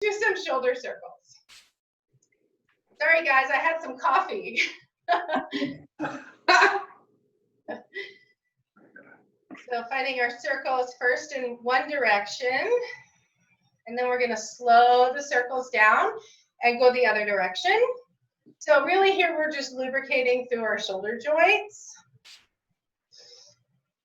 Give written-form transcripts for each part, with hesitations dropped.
do some shoulder circles. Sorry guys, I had some coffee. So finding our circles first in one direction, and then we're going to slow the circles down and go the other direction. So really here we're just lubricating through our shoulder joints.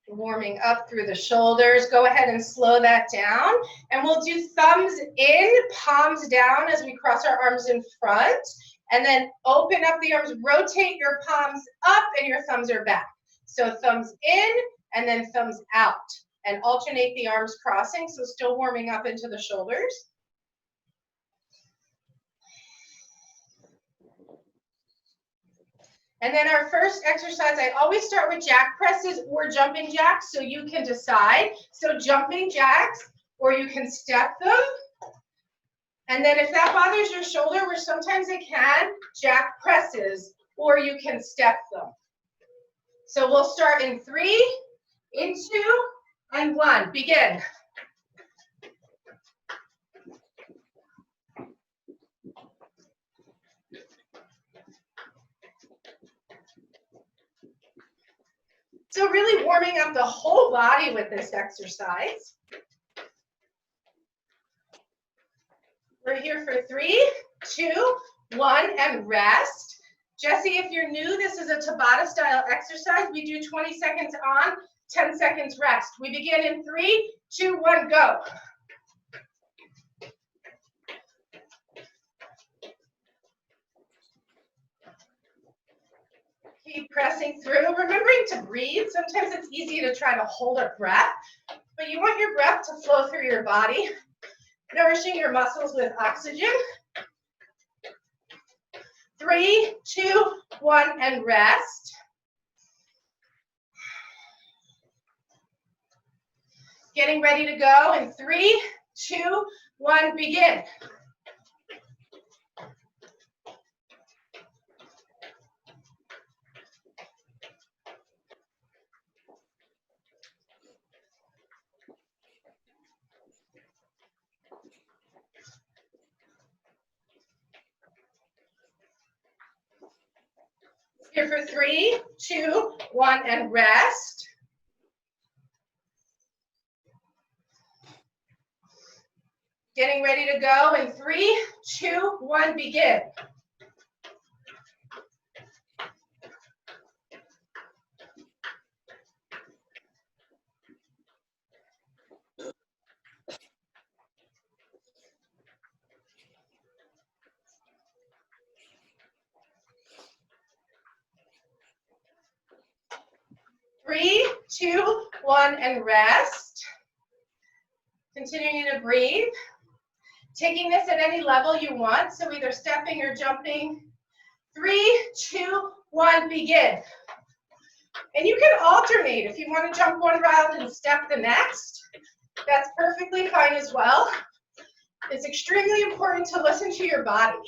Warming up through the shoulders. Go ahead and slow that down. And we'll do thumbs in, palms down as we cross our arms in front. And then open up the arms, rotate your palms up and your thumbs are back. So thumbs in and then thumbs out. And alternate the arms crossing, so still warming up into the shoulders. And then our first exercise, I always start with jack presses or jumping jacks, so you can decide. So jumping jacks, or you can step them. And then if that bothers your shoulder, which sometimes it can, jack presses, or you can step them. So we'll start in 3, in 2, and 1. Begin. So really warming up the whole body with this exercise. We're here for 3, 2, 1, and rest. Jesse, if you're new, this is a Tabata style exercise. We do 20 seconds on, 10 seconds rest. We begin in 3, 2, 1, go. Keep pressing through, remembering to breathe. Sometimes it's easy to try to hold a breath, but you want your breath to flow through your body, nourishing your muscles with oxygen. 3, 2, 1, and rest. Getting ready to go in 3, 2, 1, begin. Here for 3, 2, 1, and rest. Getting ready to go in 3, 2, 1, begin. Three, 2, 1, and rest. Continuing to breathe. Taking this at any level you want, so either stepping or jumping. 3, 2, 1, begin. And you can alternate. If you want to jump one round and step the next, that's perfectly fine as well. It's extremely important to listen to your body.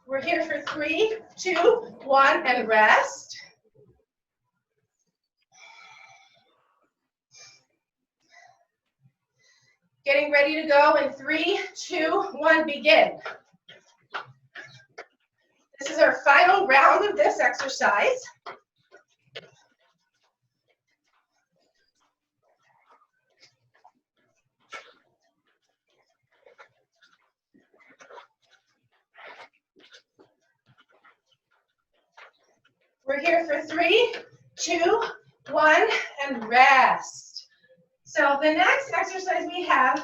We're here for 3, 2, 1, and rest. Getting ready to go in 3, 2, 1, begin. This is our final round of this exercise. We're here for 3, 2, 1, and rest. So the next exercise we have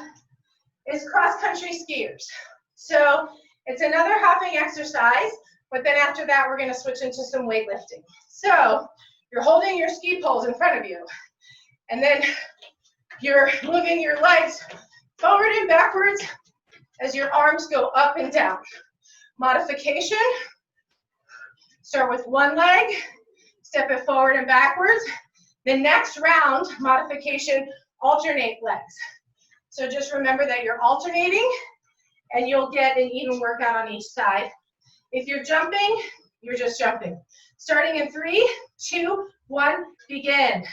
is cross-country skiers. So it's another hopping exercise, but then after that, we're going to switch into some weightlifting. So you're holding your ski poles in front of you, and then you're moving your legs forward and backwards as your arms go up and down. Modification. Start with one leg, step it forward and backwards. The next round, modification, alternate legs. So just remember that you're alternating and you'll get an even workout on each side. If you're jumping, you're just jumping. Starting in 3, 2, 1, begin.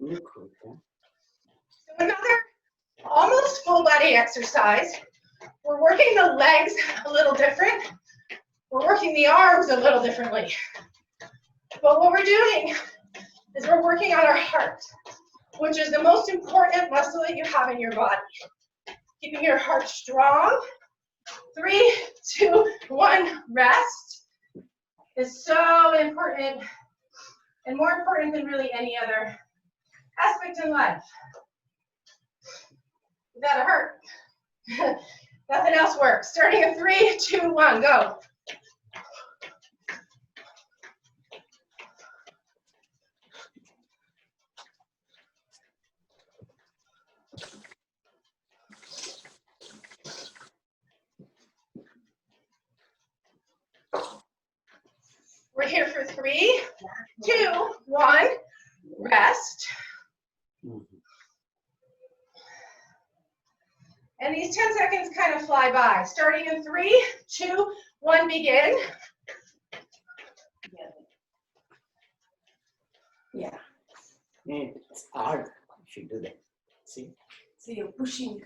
Okay. So another almost full body exercise. We're working the legs a little different. We're working the arms a little differently. But what we're doing is we're working on our heart, which is the most important muscle that you have in your body. Keeping your heart strong. 3, 2, 1, rest is so important, and more important than really any other aspect in life. You gotta hurt. Nothing else works. Starting at 3, 2, 1, go. We're here for 3, 2, 1, rest. And these 10 seconds kind of fly by. Starting in 3, 2, 1, begin. Yeah. It's hard if you do that. See? So you're pushing.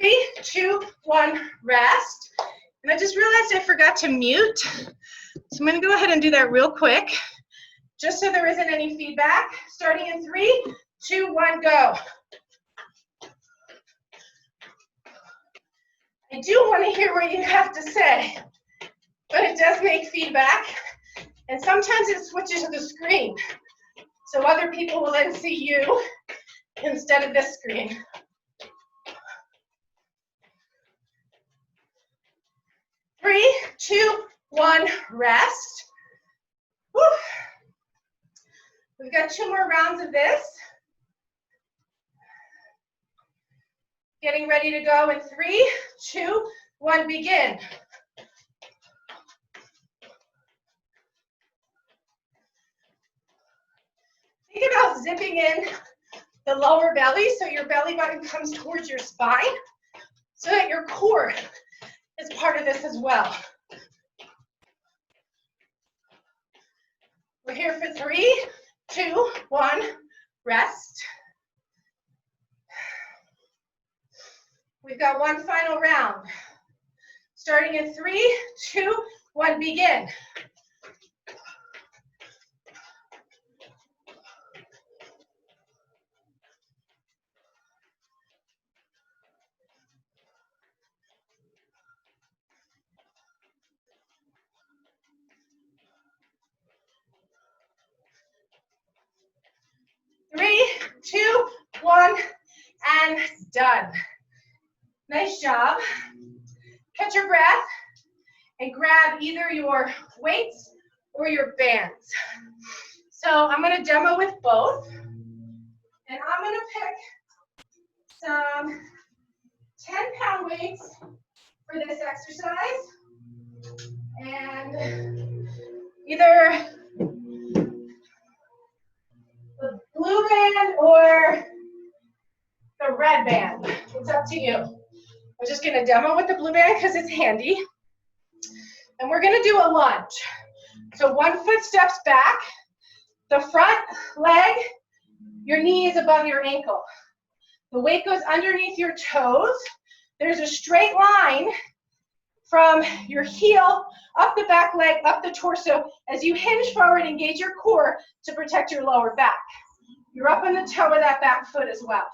3, 2, 1, rest. And I just realized I forgot to mute. So I'm going to go ahead and do that real quick, just so there isn't any feedback. Starting in 3, 2, 1, go. I do want to hear what you have to say, but it does make feedback, and sometimes it switches to the screen, so other people will then see you instead of this screen. 3, 2, 1, rest. Woo. We've got 2 more rounds of this. Getting ready to go in 3, 2, 1, begin. Think about zipping in the lower belly so your belly button comes towards your spine so that your core is part of this as well. We're here for 3, 2, 1, rest. We've got 1 final round. Starting in 3, 2, 1, begin. Three, 2, 1, and done. Nice job. Catch your breath and grab either your weights or your bands. So I'm going to demo with both. And I'm going to pick some 10-pound weights for this exercise. And either the blue band or the red band. It's up to you. I'm just going to demo with the blue band because it's handy. And we're going to do a lunge. So 1 foot steps back, the front leg, your knee is above your ankle. The weight goes underneath your toes. There's a straight line from your heel, up the back leg, up the torso, as you hinge forward, engage your core to protect your lower back. You're up on the toe of that back foot as well.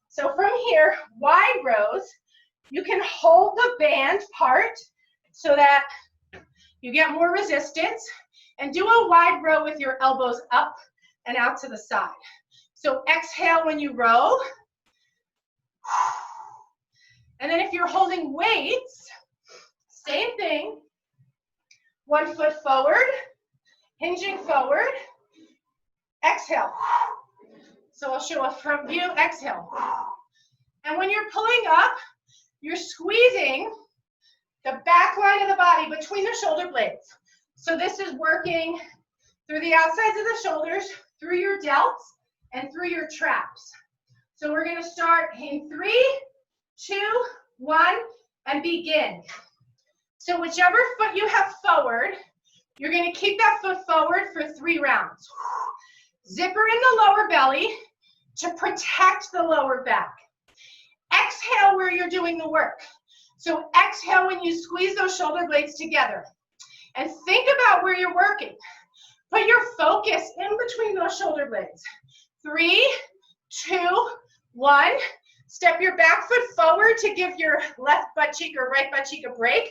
So from here, wide rows, you can hold the band part so that you get more resistance, and do a wide row with your elbows up and out to the side. So exhale when you row. And then if you're holding weights, same thing. 1 foot forward, hinging forward, exhale. So I'll show a front view, exhale. And when you're pulling up, you're squeezing the back line of the body between the shoulder blades. So this is working through the outsides of the shoulders, through your delts and through your traps. So we're gonna start in 3, 2, 1, and begin. So whichever foot you have forward, you're gonna keep that foot forward for 3 rounds. Zipper in the lower belly to protect the lower back. Exhale where you're doing the work. So exhale when you squeeze those shoulder blades together. And think about where you're working. Put your focus in between those shoulder blades. 3, 2, 1. Step your back foot forward to give your left butt cheek or right butt cheek a break.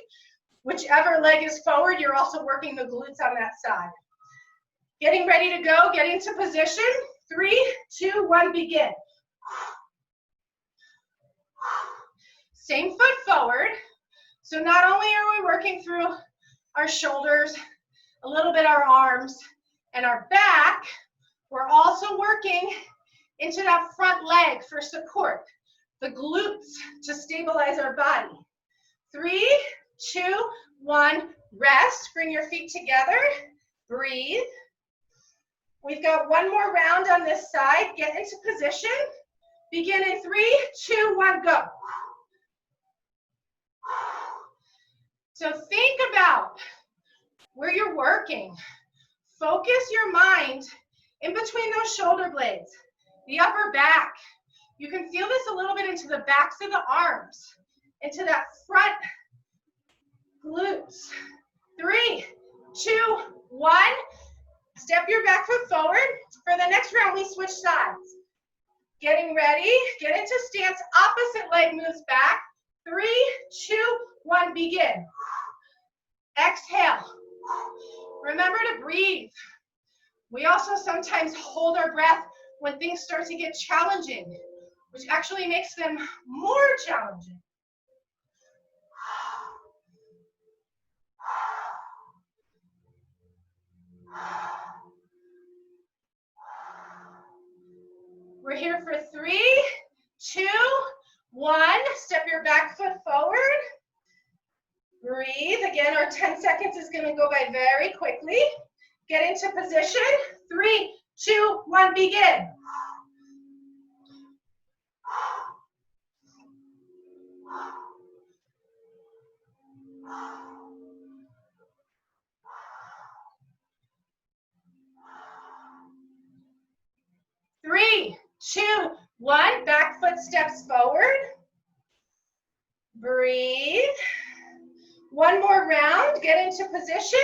Whichever leg is forward, you're also working the glutes on that side. Getting ready to go, get into position. 3, 2, 1, begin. Same foot forward. So not only are we working through our shoulders, a little bit our arms, and our back, we're also working into that front leg for support, the glutes to stabilize our body. 3, 2, 1, rest. Bring your feet together. Breathe. We've got one more round on this side. Get into position. Begin in 3, 2, 1, go. So think about where you're working. Focus your mind in between those shoulder blades, the upper back. You can feel this a little bit into the backs of the arms, into that front glutes. 3, 2, 1. Step your back foot forward. For the next round, we switch sides. Getting ready. Get into stance. Opposite leg moves back. 3, 2, 1, begin. Exhale. Remember to breathe. We also sometimes hold our breath when things start to get challenging, which actually makes them more challenging. We're here for 3, 2, 1. Step your back foot forward. Breathe. Again, our 10 seconds is going to go by very quickly. Get into position. 3, 2, 1, begin. Three, 2, 1. Back foot steps forward. Breathe. One more round. Get into position.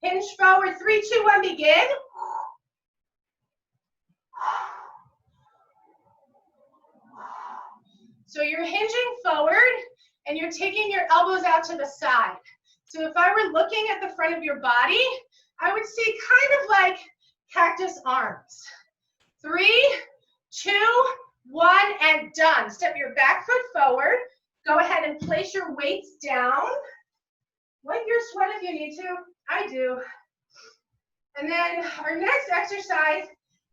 Hinge forward. 3, 2, 1. Begin. So you're hinging forward and you're taking your elbows out to the side. So if I were looking at the front of your body, I would see kind of like cactus arms. 3, 2, 1, and done. Step your back foot forward. Go ahead and place your weights down. Wipe your sweat if you need to. I do. And then our next exercise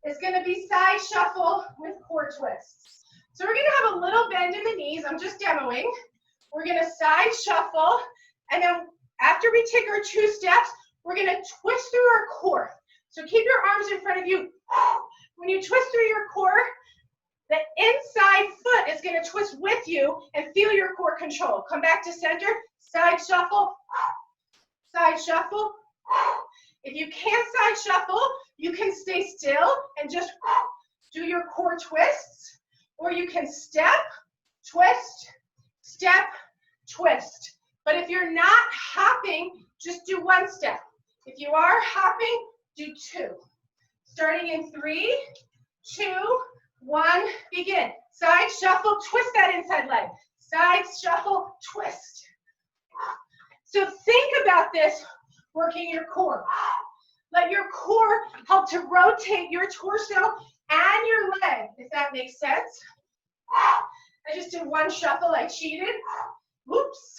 is going to be side shuffle with core twists. So we're going to have a little bend in the knees. I'm just demoing. We're going to side shuffle. And then after we take our 2 steps, we're going to twist through our core. So keep your arms in front of you. When you twist through your core, the inside foot is going to twist with you and feel your core control. Come back to center, side shuffle, side shuffle. If you can't side shuffle, you can stay still and just do your core twists, or you can step, twist, step, twist. But if you're not hopping, just do 1 step. If you are hopping, do 2. Starting in 3, 2, 1, begin. Side shuffle, twist that inside leg. Side shuffle, twist. So think about this, working your core. Let your core help to rotate your torso and your leg, if that makes sense. I just did 1 shuffle, I cheated. Whoops.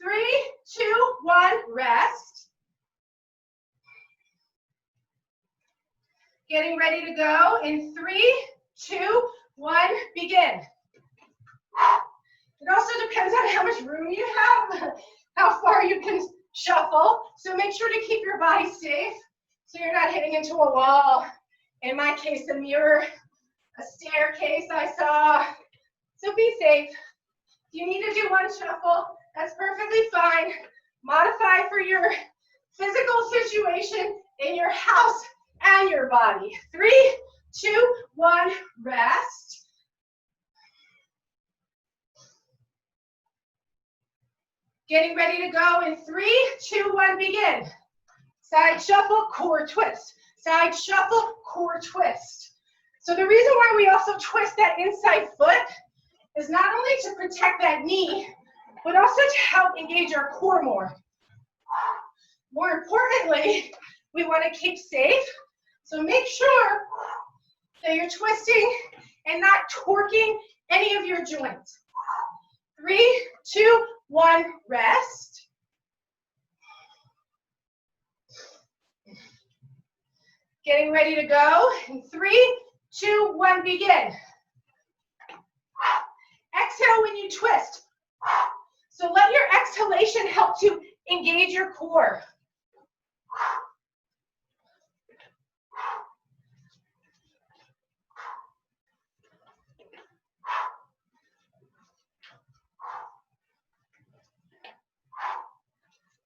3, 2, 1, rest. Getting ready to go in 3, 2, 1, begin. It also depends on how much room you have, how far you can shuffle. So make sure to keep your body safe so you're not hitting into a wall. In my case, a mirror, a staircase I saw. So be safe. If you need to do one shuffle, that's perfectly fine. Modify for your physical situation in your house and your body. 3, 2, 1, rest. Getting ready to go in 3, 2, 1, begin. Side shuffle, core twist. Side shuffle, core twist. So the reason why we also twist that inside foot is not only to protect that knee, but also to help engage our core more. More importantly, we want to keep safe. So make sure that you're twisting and not torquing any of your joints. 3, 2, 1, rest. Getting ready to go in 3, 2, 1, begin. Exhale when you twist. So let your exhalation help to engage your core.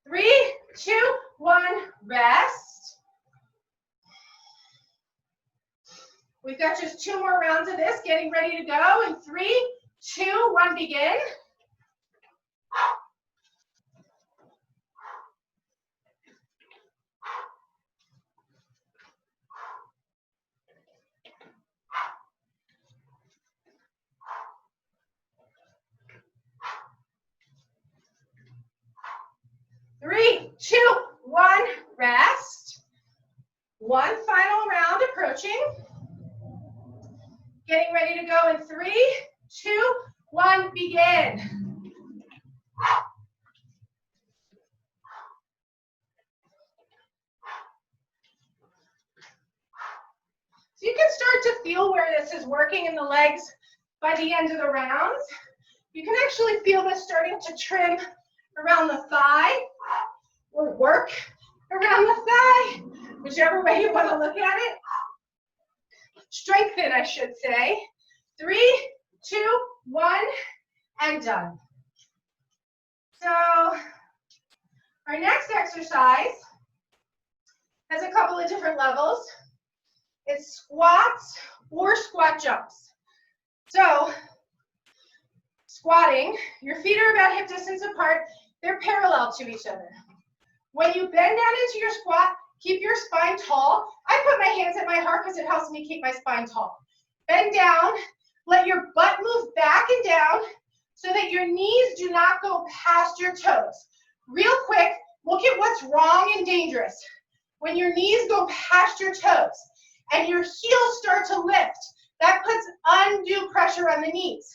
Three, 2, 1, rest. We've got just 2 more rounds of this. Getting ready to go in 3, 2, 1, begin. Three, 2, 1, rest. One final round approaching. Getting ready to go in 3, 2, 1, begin. So you can start to feel where this is working in the legs by the end of the rounds. You can actually feel this starting to trim around the thigh or work around the thigh, whichever way you want to look at it. Strengthen, I should say. 3, 2, 1, and done. So our next exercise has a couple of different levels. It's squats or squat jumps. So squatting, your feet are about hip distance apart. They're parallel to each other. When you bend down into your squat, keep your spine tall. I put my hands at my heart because it helps me keep my spine tall. Bend down, let your butt move back and down so that your knees do not go past your toes. Real quick, look at what's wrong and dangerous. When your knees go past your toes and your heels start to lift, that puts undue pressure on the knees.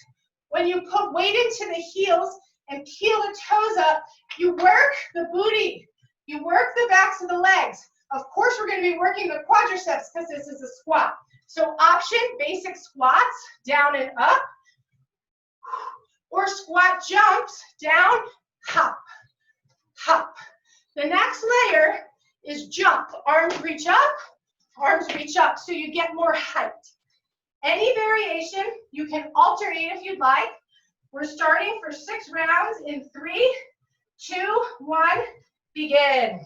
When you put weight into the heels and peel the toes up, you work the booty. You work the backs of the legs. Of course, we're going to be working the quadriceps because this is a squat. So option, basic squats, down and up. Or squat jumps, down, hop, hop. The next layer is jump. Arms reach up so you get more height. Any variation, you can alternate if you'd like. We're starting for 6 rounds in 3, 2, 1, begin.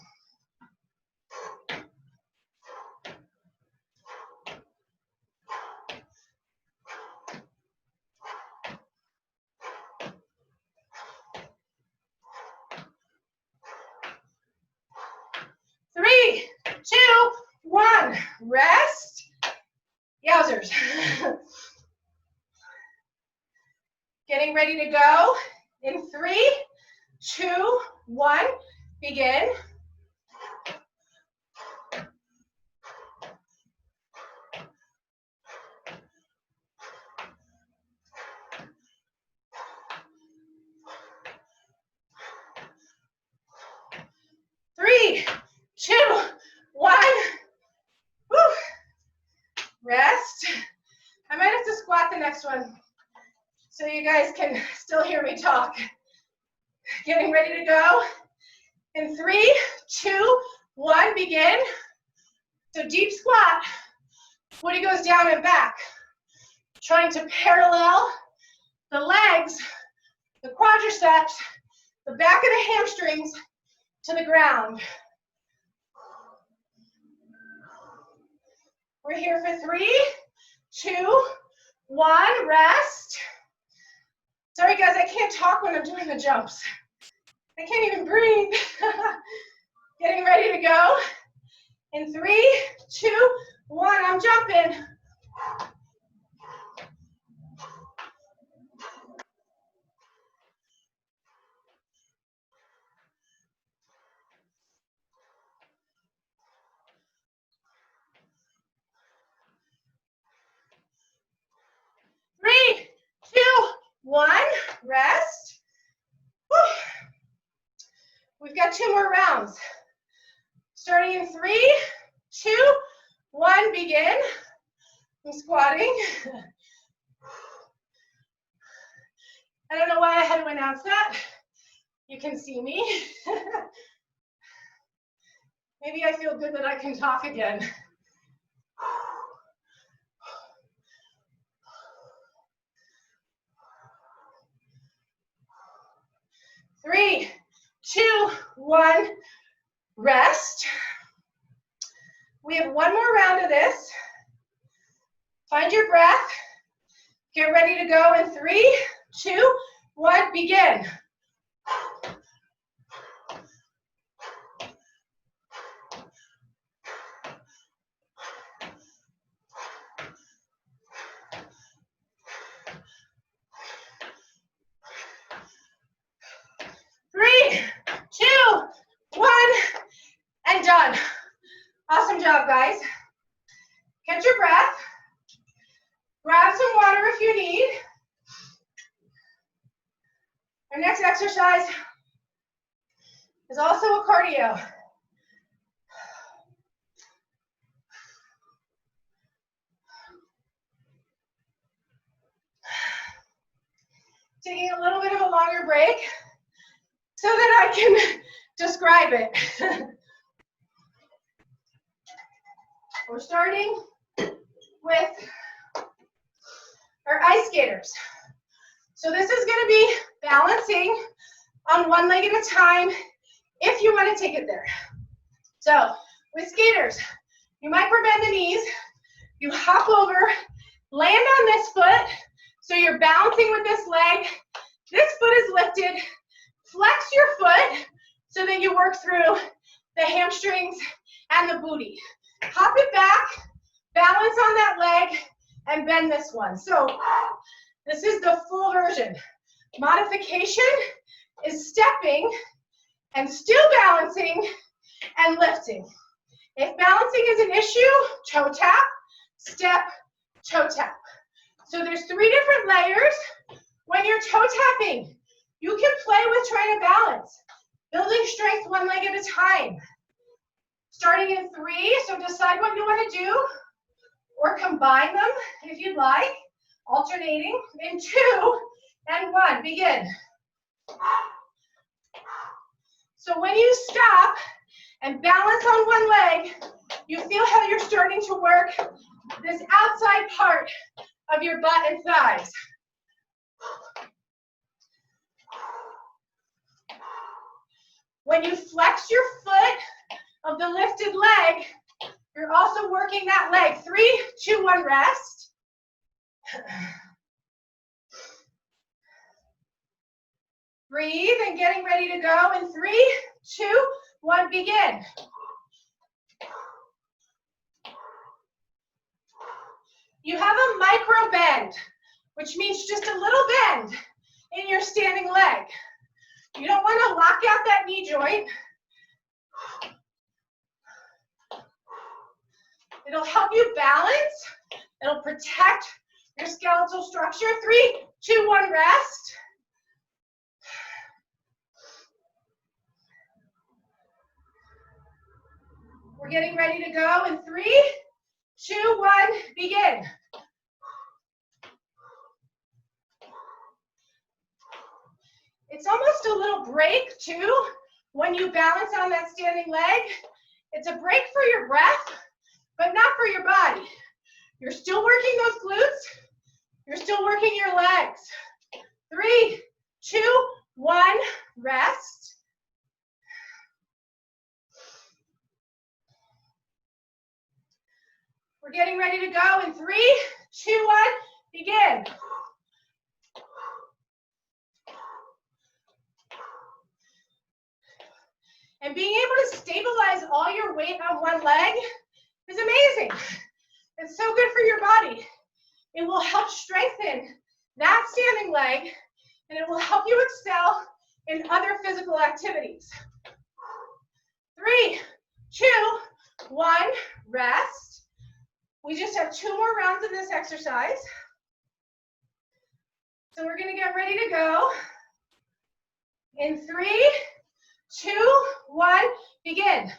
Three, 2, 1, rest. Yowzers. Getting ready to go in 3, 2, 1, begin. Three, 2, 1. Woo. Rest. I might have to squat the next one so you guys can still hear me talk. Getting ready to go In 3, 2, 1, begin. So deep squat, booty goes down and back. Trying to parallel the legs, the quadriceps, the back of the hamstrings to the ground. We're here for 3, 2, 1, rest. Sorry guys, I can't talk when I'm doing the jumps. I can't even breathe. Getting ready to go. In 3, 2, 1, I'm jumping. Three, 2, 1, rest. Whew. We've got 2 more rounds. Starting in 3, 2, 1, begin. I'm squatting. I don't know why I had to announce that. You can see me. Maybe I feel good that I can talk again. 3, 2, 1, rest. We have 1 more round of this. Find your breath. Get ready to go in 3, 2, 1, begin. Three, 2, 1, and done. Awesome job, guys. Catch your breath. Grab some water if you need. Our next exercise is also a cardio. Taking a little bit of a longer break so that I can describe it. We're starting with our ice skaters. So this is going to be balancing on 1 leg at a time if you want to take it there. So with skaters, you micro-bend the knees, you hop over, land on this foot, so you're balancing with this leg, this foot is lifted, flex your foot so that you work through the hamstrings and the booty. Hop it back, balance on that leg, and bend this one. So this is the full version. Modification is stepping and still balancing and lifting. If balancing is an issue, toe tap, step, toe tap. So there's 3 different layers. When you're toe tapping, you can play with trying to balance, building strength 1 leg at a time. Starting in 3, so decide what you want to do, or combine them if you'd like, alternating in 2 and 1, begin. So when you stop and balance on 1 leg, you feel how you're starting to work this outside part of your butt and thighs. When you flex your foot of the lifted leg, you're also working that leg. 3, 2, 1, rest. Breathe and getting ready to go in 3, 2, 1, begin. You have a micro bend, which means just a little bend in your standing leg. You don't want to lock out that knee joint. It'll help you balance. It'll protect your skeletal structure. 3, 2, 1, rest. We're getting ready to go in 3, 2, 1, begin. It's almost a little break too When you balance on that standing leg, it's a break for your breath, but not for your body. You're still working those glutes. You're still working your legs. 3, 2, 1, rest. We're getting ready to go in 3, 2, 1, begin. And being able to stabilize all your weight on one leg is amazing. It's so good for your body. It will help strengthen that standing leg, and it will help you excel in other physical activities. 3, 2, 1, rest. We just have 2 more rounds of this exercise. So we're going to get ready to go. In 3, 2, 1, begin.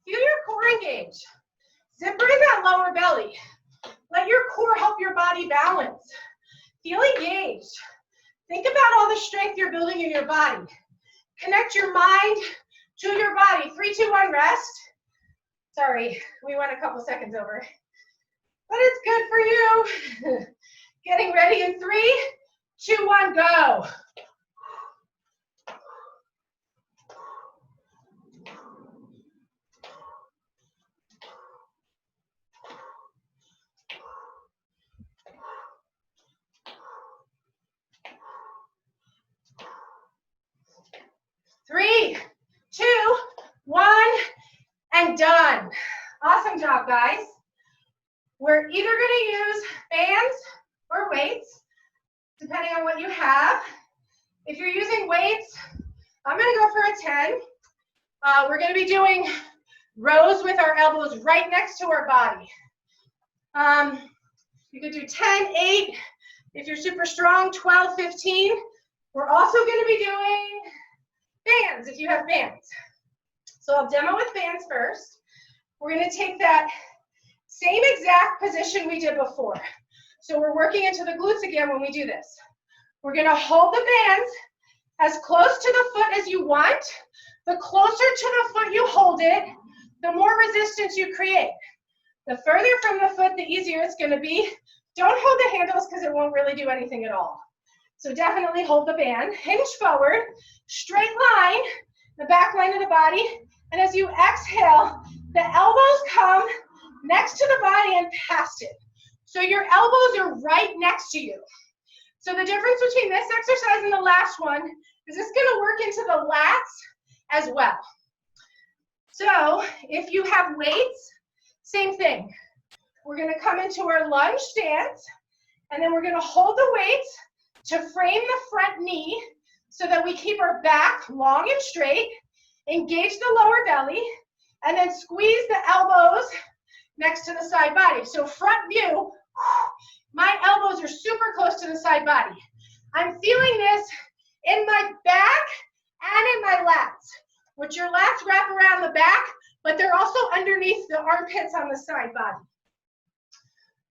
Feel your core engage. Zipper in that lower belly. Let your core help your body balance. Feel engaged. Think about all the strength you're building in your body. Connect your mind to your body. 3, 2, 1, rest. Sorry, we went a couple seconds over. But it's good for you. Getting ready in 3, 2, 1, go. Three, 2, 1, and done. Awesome job, guys. We're either going to use bands or weights, depending on what you have. If you're using weights, I'm going to go for a 10. We're going to be doing rows with our elbows right next to our body. You could do 10, 8. If you're super strong, 12, 15. We're also going to be doing bands if you have bands. So I'll demo with bands first. We're going to take that same exact position we did before. So we're working into the glutes again when we do this. We're going to hold the bands as close to the foot as you want. The closer to the foot you hold it, the more resistance you create. The further from the foot, the easier it's going to be. Don't hold the handles because it won't really do anything at all. So definitely hold the band. Hinge forward, straight line, the back line of the body. And as you exhale, the elbows come next to the body and past it. So your elbows are right next to you. So the difference between this exercise and the last one is it's going to work into the lats as well. So if you have weights, same thing. We're going to come into our lunge stance, and then we're going to hold the weights to frame the front knee so that we keep our back long and straight, engage the lower belly, and then squeeze the elbows next to the side body. So front view, my elbows are super close to the side body. I'm feeling this in my back and in my lats, which your lats wrap around the back, but they're also underneath the armpits on the side body.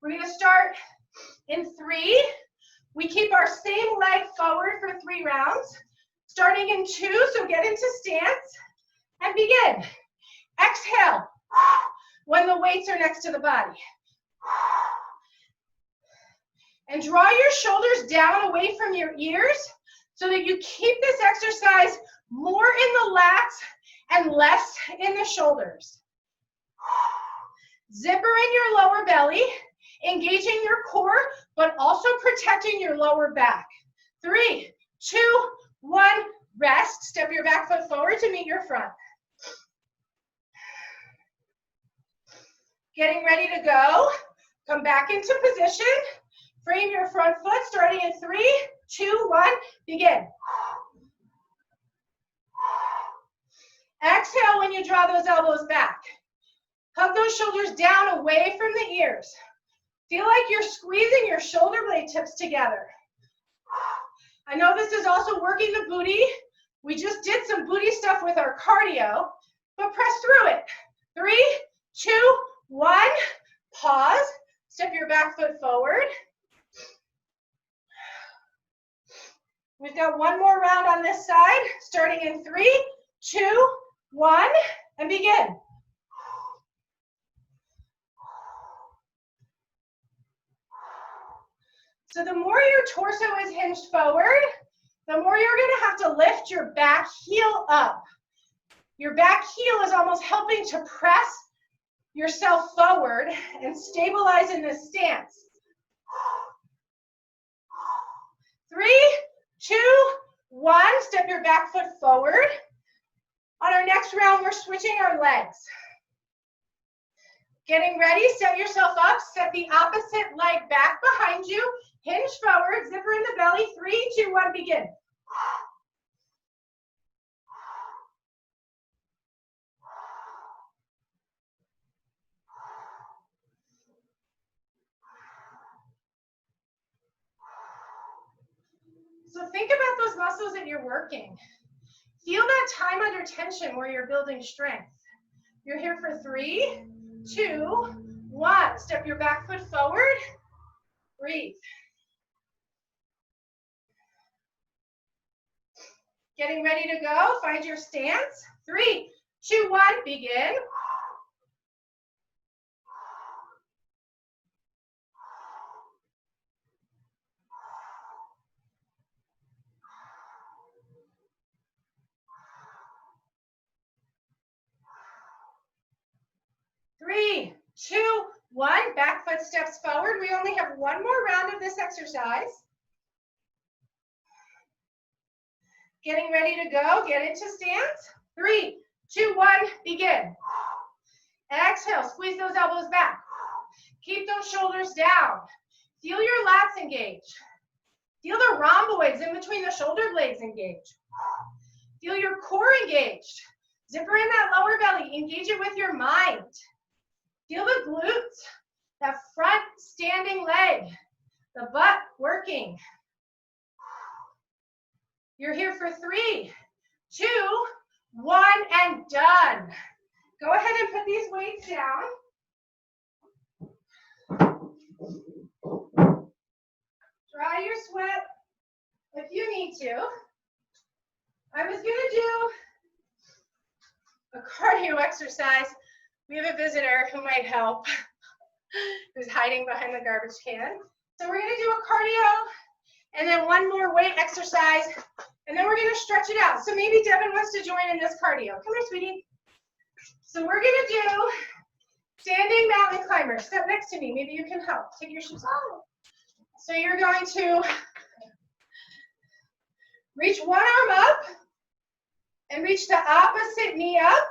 We're going to start in 3. We keep our same leg forward for 3 rounds, starting in 2, so get into stance, and begin. Exhale when the weights are next to the body. And draw your shoulders down away from your ears so that you keep this exercise more in the lats and less in the shoulders. Zipper in your lower belly, engaging your core, but also protecting your lower back. 3, 2, 1, rest. Step your back foot forward to meet your front. Getting ready to go. Come back into position. Frame your front foot, starting in 3, 2, 1, begin. Exhale when you draw those elbows back. Hug those shoulders down away from the ears. Feel like you're squeezing your shoulder blade tips together. I know this is also working the booty. We just did some booty stuff with our cardio, but press through it. 3, 2, 1. Pause. Step your back foot forward. We've got one more round on this side, starting in 3, 2, 1, and begin. So the more your torso is hinged forward, the more you're going to have to lift your back heel up. Your back heel is almost helping to press yourself forward and stabilize in this stance. 3, 2, 1. Step your back foot forward. On our next round, we're switching our legs. Getting ready, set yourself up, set the opposite leg back behind you, hinge forward, zipper in the belly, 3, 2, 1, begin. So think about those muscles that you're working. Feel that time under tension where you're building strength. You're here for 3, 2, 1. Step your back foot forward. Breathe. Getting ready to go. Find your stance. 3, 2, 1. Begin. Three, 2, 1. Back foot steps forward. We only have one more round of this exercise. Getting ready to go. Get into stance. 3, 2, 1. Begin. Exhale. Squeeze those elbows back. Keep those shoulders down. Feel your lats engage. Feel the rhomboids in between the shoulder blades engage. Feel your core engaged. Zipper in that lower belly. Engage it with your mind. Feel the glutes, that front standing leg, the butt working. You're here for 3, 2, 1, and done. Go ahead and put these weights down. Dry your sweat if you need to. I was gonna do a cardio exercise. We have a visitor who might help, who's hiding behind the garbage can. So we're gonna do a cardio, and then one more weight exercise, and then we're gonna stretch it out. So maybe Devin wants to join in this cardio. Come here, sweetie. So we're gonna do standing mountain climber. Step next to me, maybe you can help. Take your shoes off. So you're going to reach one arm up, and reach the opposite knee up.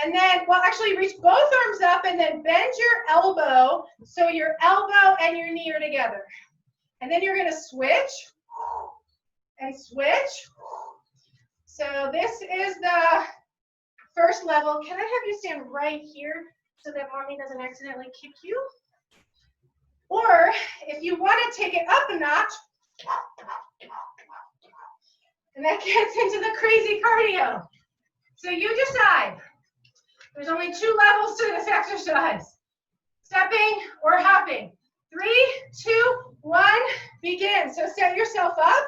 And then, well, actually reach both arms up and then bend your elbow so your elbow and your knee are together. And then you're going to switch and switch. So this is the first level. Can I have you stand right here so that mommy doesn't accidentally kick you? Or if you want to take it up a notch, and that gets into the crazy cardio. So you decide. There's only 2 levels to this exercise. Stepping or hopping. 3, 2, 1, begin. So set yourself up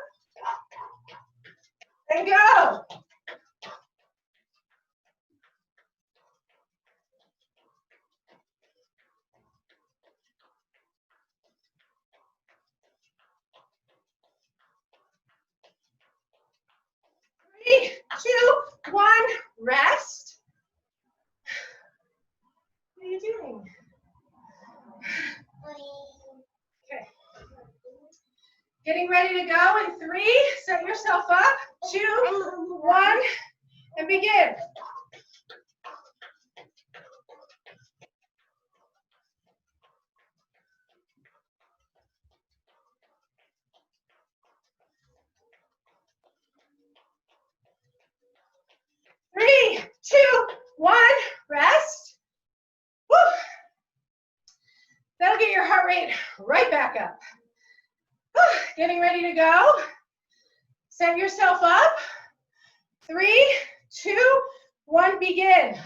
and go. Three, 2, 1, rest. What are you doing? Okay. Getting ready to go in 3, set yourself up, 2, 1, and begin. Three, 2, 1, rest. Woo. That'll get your heart rate right back up. Getting ready to go. Set yourself up. 3, 2, 1, begin.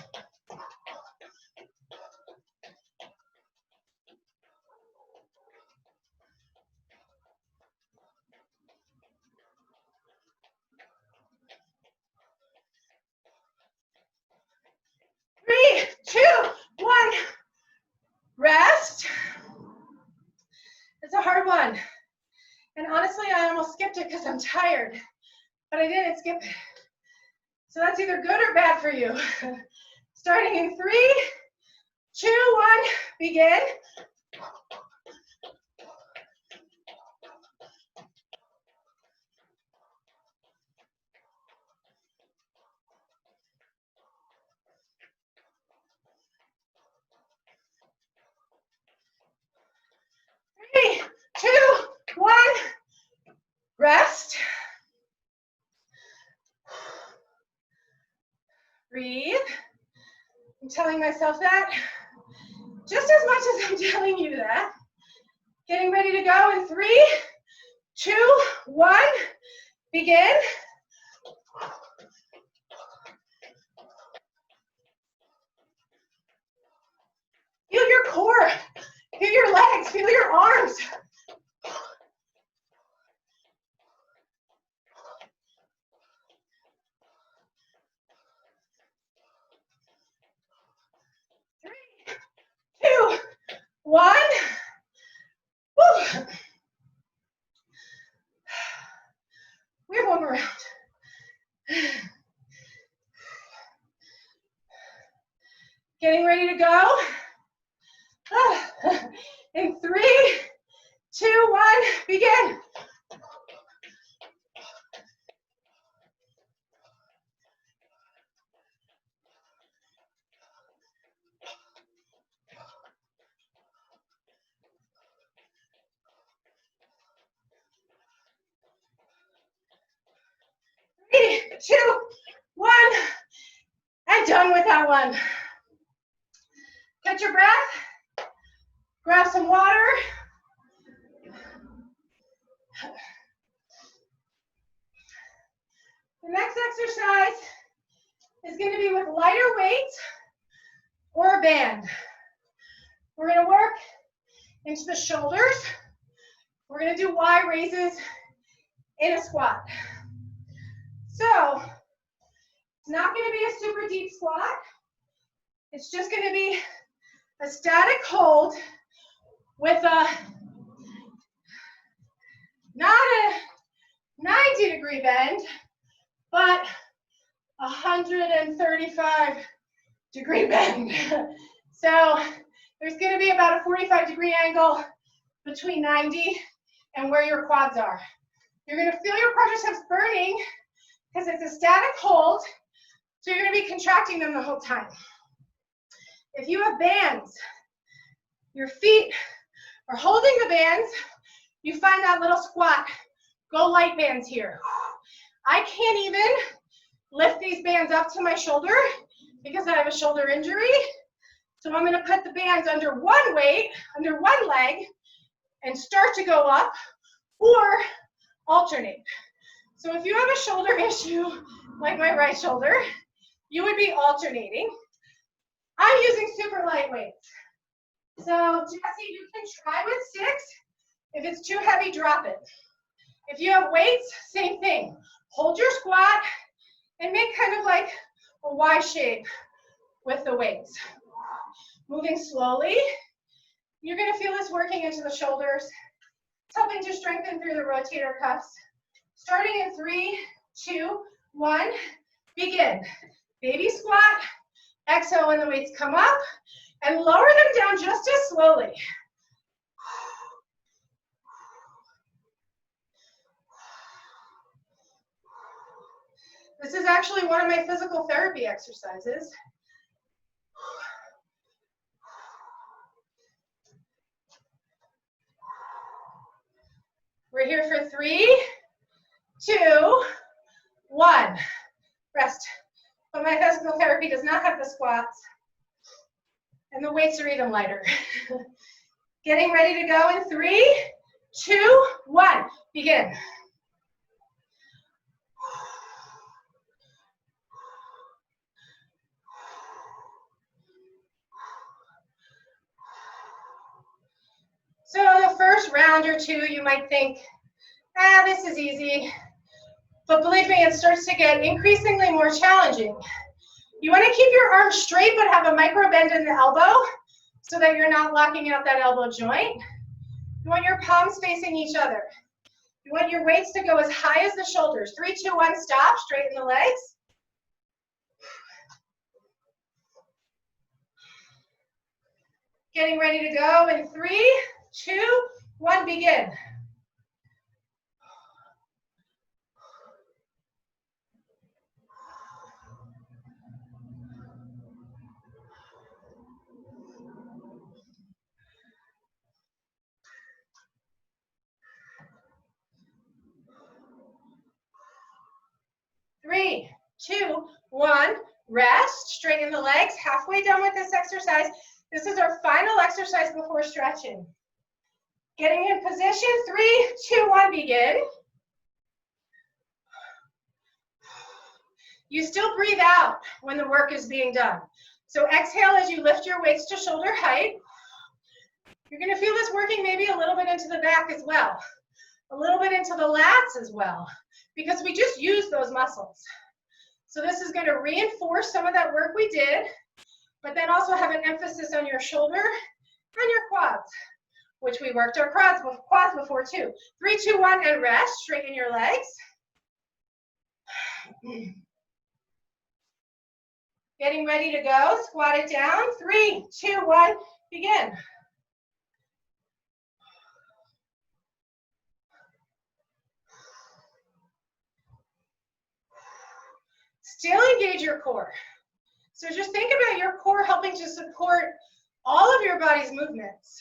hard one. And honestly, I almost skipped it because I'm tired, but I didn't skip it. So that's either good or bad for you. Starting in 3, 2, 1, begin. Three, 2, 1, rest. Breathe. I'm telling myself that just as much as I'm telling you that. Getting ready to go in 3, 2, 1, begin. Feel your core, feel your legs, feel your arms. Three, 2, 1. Woo. We have one more round. Getting ready to go. In 3, 2, 1, begin. Three, 2, 1, and done with that one. Catch your breath, grab some water. The next exercise is going to be with lighter weights or a band. We're going to work into the shoulders. We're going to do Y raises in a squat. So it's not going to be a super deep squat. It's just going to be a static hold with not a 90-degree bend, but 135-degree bend. So there's going to be about a 45-degree angle between 90 and where your quads are. You're going to feel your quadriceps burning because it's a static hold, so you're going to be contracting them the whole time. If you have bands, your feet are holding the bands, you find that little squat. Go light bands here. I can't even lift these bands up to my shoulder because I have a shoulder injury. So I'm going to put the bands under one weight, under one leg, and start to go up or alternate. So if you have a shoulder issue, like my right shoulder, you would be alternating. I'm using super light weights. So Jesse, you can try with 6. If it's too heavy, drop it. If you have weights, same thing. Hold your squat and make kind of like a Y shape with the weights. Moving slowly. You're going to feel this working into the shoulders. It's helping to strengthen through the rotator cuffs. Starting in 3, 2, 1, begin. Baby squat. Exhale when the weights come up and lower them down just as slowly. This is actually one of my physical therapy exercises. We're here for 3, 2, 1. Rest. But my physical therapy does not have the squats, and the weights are even lighter. Getting ready to go in 3, 2, 1. Begin. So the first round or two, you might think, this is easy. But believe me, it starts to get increasingly more challenging. You want to keep your arms straight, but have a micro bend in the elbow so that you're not locking out that elbow joint. You want your palms facing each other. You want your weights to go as high as the shoulders. 3, 2, 1, stop, straighten the legs. Getting ready to go in 3, 2, 1, begin. Three, 2, 1, rest, straighten the legs, halfway done with this exercise. This is our final exercise before stretching. Getting in position, 3, 2, 1, begin. You still breathe out when the work is being done. So exhale as you lift your weights to shoulder height. You're gonna feel this working maybe a little bit into the back as well, a little bit into the lats as well, because we just used those muscles. So this is gonna reinforce some of that work we did, but then also have an emphasis on your shoulder and your quads, which we worked our quads before too. 3, 2, 1, and rest, straighten your legs. Getting ready to go, squat it down. 3, 2, 1, begin. Still engage your core. So just think about your core helping to support all of your body's movements.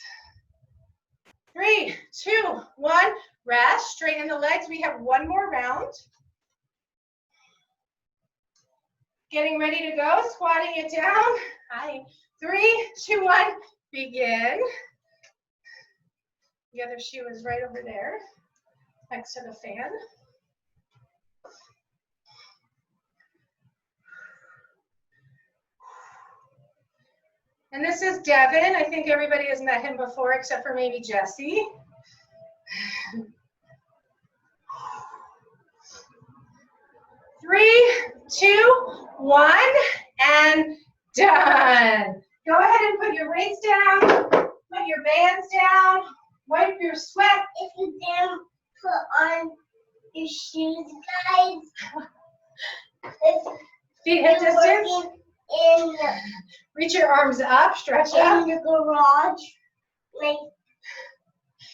3, 2, 1, rest, straighten the legs. We have one more round. Getting ready to go, squatting it down. Hi. 3, 2, 1, begin. The other shoe is right over there, next to the fan. And this is Devin. I think everybody has met him before except for maybe Jesse. Three, 2, 1, and done. Go ahead and put your weights down, put your bands down, wipe your sweat. If you didn't put on your shoes, guys, Feet hip distance. in Reach your arms up, stretch up. the garage, like,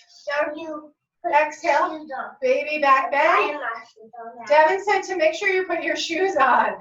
so you put Exhale, shoes on. baby back I bend. am actually on that. Devin said to make sure you put your shoes on.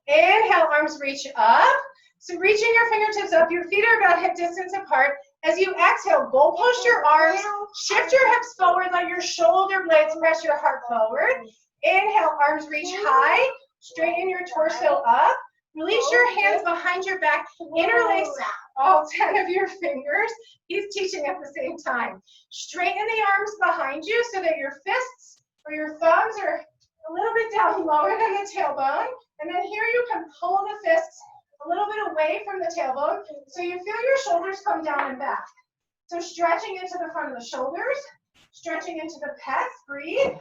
Inhale, arms reach up. So reaching your fingertips up, your feet are about hip distance apart. As you exhale, goal post your arms, shift your hips forward, let your shoulder blades press your heart forward. Inhale, arms reach high, straighten your torso up. Release your hands behind your back, interlace all 10 of your fingers. He's teaching at the same time. Straighten the arms behind you so that your fists or your thumbs are a little bit down lower than the tailbone. And then here you can pull the fists a little bit away from the tailbone so you feel your shoulders come down and back. So stretching into the front of the shoulders, stretching into the pecs, breathe.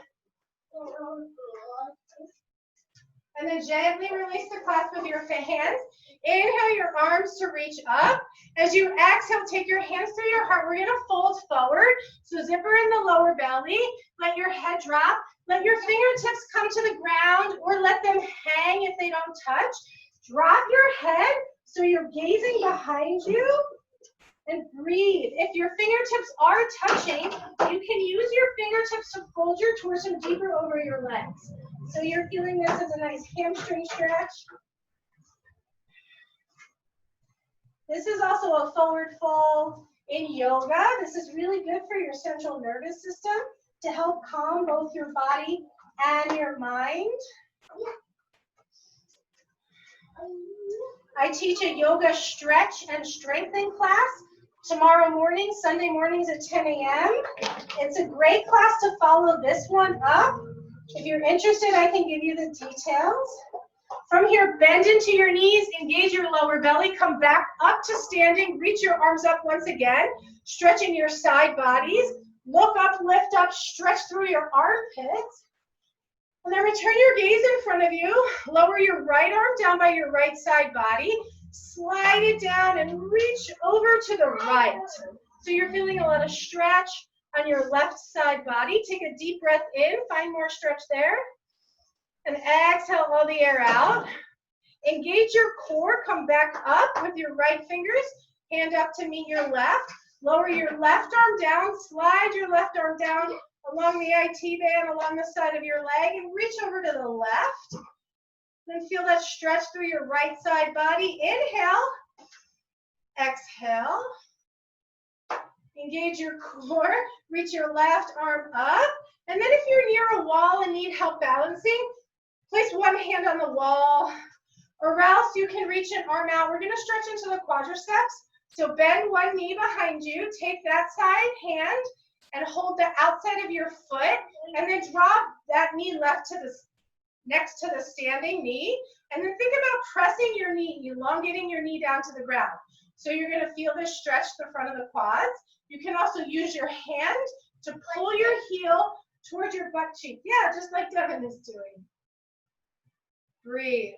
And then gently release the clasp with your hands. Inhale your arms to reach up. As you exhale, take your hands through your heart. We're gonna fold forward. So zipper in the lower belly. Let your head drop. Let your fingertips come to the ground or let them hang if they don't touch. Drop your head so you're gazing behind you. And breathe. If your fingertips are touching, you can use your fingertips to fold your torso deeper over your legs. So you're feeling this as a nice hamstring stretch. This is also a forward fold in yoga. This is really good for your central nervous system to help calm both your body and your mind. I teach a yoga stretch and strengthening class tomorrow morning, Sunday mornings at 10 a.m. It's a great class to follow this one up. If you're interested, I can give you the details. From here, bend into your knees, engage your lower belly, come back up to standing, reach your arms up once again, stretching your side bodies. Look up, lift up, stretch through your armpits. And then return your gaze in front of you. Lower your right arm down by your right side body. Slide it down and reach over to the right. So you're feeling a lot of stretch, on your left side body. Take a deep breath in, find more stretch there. And exhale all the air out. Engage your core, come back up with your right fingers, hand up to meet your left. Lower your left arm down, slide your left arm down along the IT band, along the side of your leg, and reach over to the left. Then feel that stretch through your right side body. Inhale, exhale. Engage your core, reach your left arm up. And then if you're near a wall and need help balancing, place one hand on the wall, or else you can reach an arm out. We're gonna stretch into the quadriceps. So bend one knee behind you, take that side hand and hold the outside of your foot, and then drop that knee left to the next to the standing knee. And then think about pressing your knee, elongating your knee down to the ground. So you're gonna feel this stretch the front of the quads. You can also use your hand to pull your heel towards your butt cheek. Yeah, just like Devin is doing. Breathe.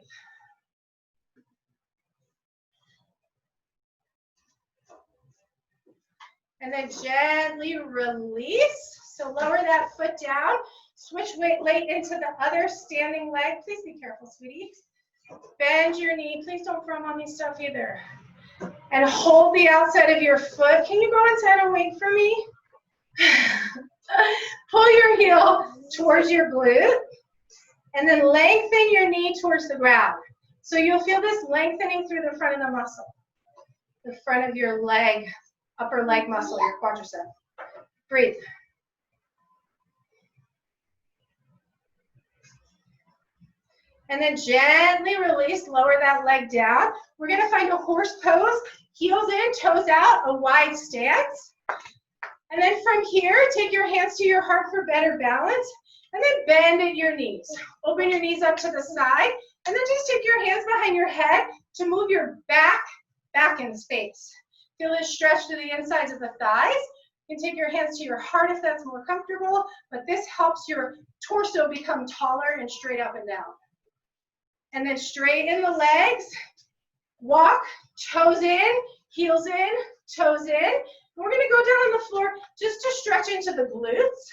And then gently release. So lower that foot down. Switch weight into the other standing leg. Please be careful, sweetie. Bend your knee. Please don't throw mommy stuff either. And hold the outside of your foot. Can you go inside and wait for me? Pull your heel towards your glute. And then lengthen your knee towards the ground. So you'll feel this lengthening through the front of the muscle. The front of your leg, upper leg muscle, your quadricep. Breathe. And then gently release, lower that leg down. We're gonna find a horse pose, heels in, toes out, a wide stance. And then from here, take your hands to your heart for better balance. And then bend at your knees. Open your knees up to the side. And then just take your hands behind your head to move your back in space. Feel this stretch to the insides of the thighs. You can take your hands to your heart if that's more comfortable, but this helps your torso become taller and straight up and down. And then straighten the legs. Walk, toes in, heels in, toes in. We're gonna go down on the floor just to stretch into the glutes.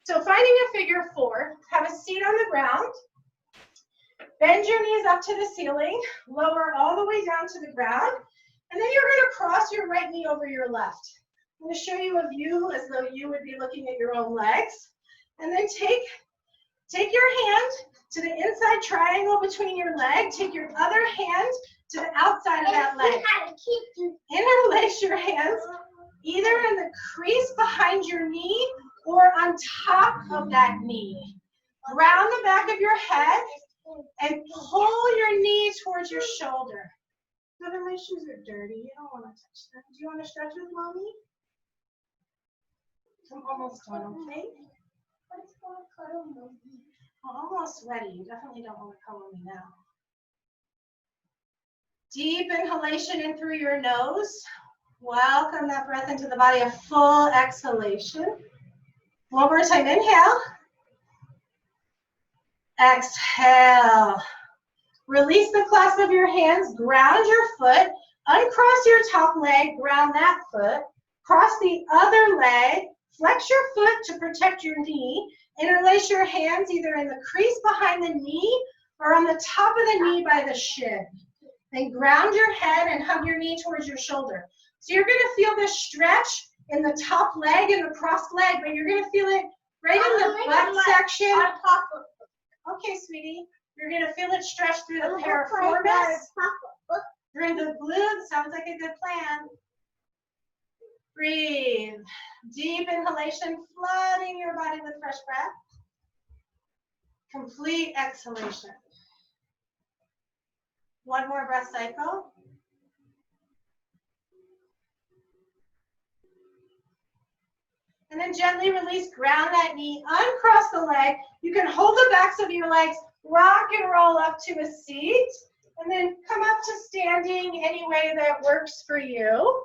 So finding a figure four, have a seat on the ground. Bend your knees up to the ceiling, lower all the way down to the ground. And then you're gonna cross your right knee over your left. I'm gonna show you a view as though you would be looking at your own legs. And then take your hand to the inside triangle between your leg. Take your other hand to the outside of that leg. Interlace your hands either in the crease behind your knee or on top of that knee. Round the back of your head and pull your knee towards your shoulder. None of my shoes are dirty. You don't want to touch them. Do you want to stretch with mommy? I'm almost done, okay? I'm almost sweaty. You definitely don't want to color me now. Deep inhalation in through your nose. Welcome that breath into the body. A full exhalation. One more time. Inhale. Exhale. Release the clasp of your hands. Ground your foot. Uncross your top leg. Ground that foot. Cross the other leg. Flex your foot to protect your knee. Interlace your hands either in the crease behind the knee or on the top of the knee by the shin. Then ground your head and hug your knee towards your shoulder. So you're going to feel this stretch in the top leg and the crossed leg, but you're going to feel it right in the butt section. Okay, sweetie. You're going to feel it stretch through the piriformis, through the glutes. Sounds like a good plan. Breathe. Deep inhalation, flooding your body with fresh breath. Complete exhalation. One more breath cycle. And then gently release, ground that knee, uncross the leg. You can hold the backs of your legs, rock and roll up to a seat, and then come up to standing any way that works for you.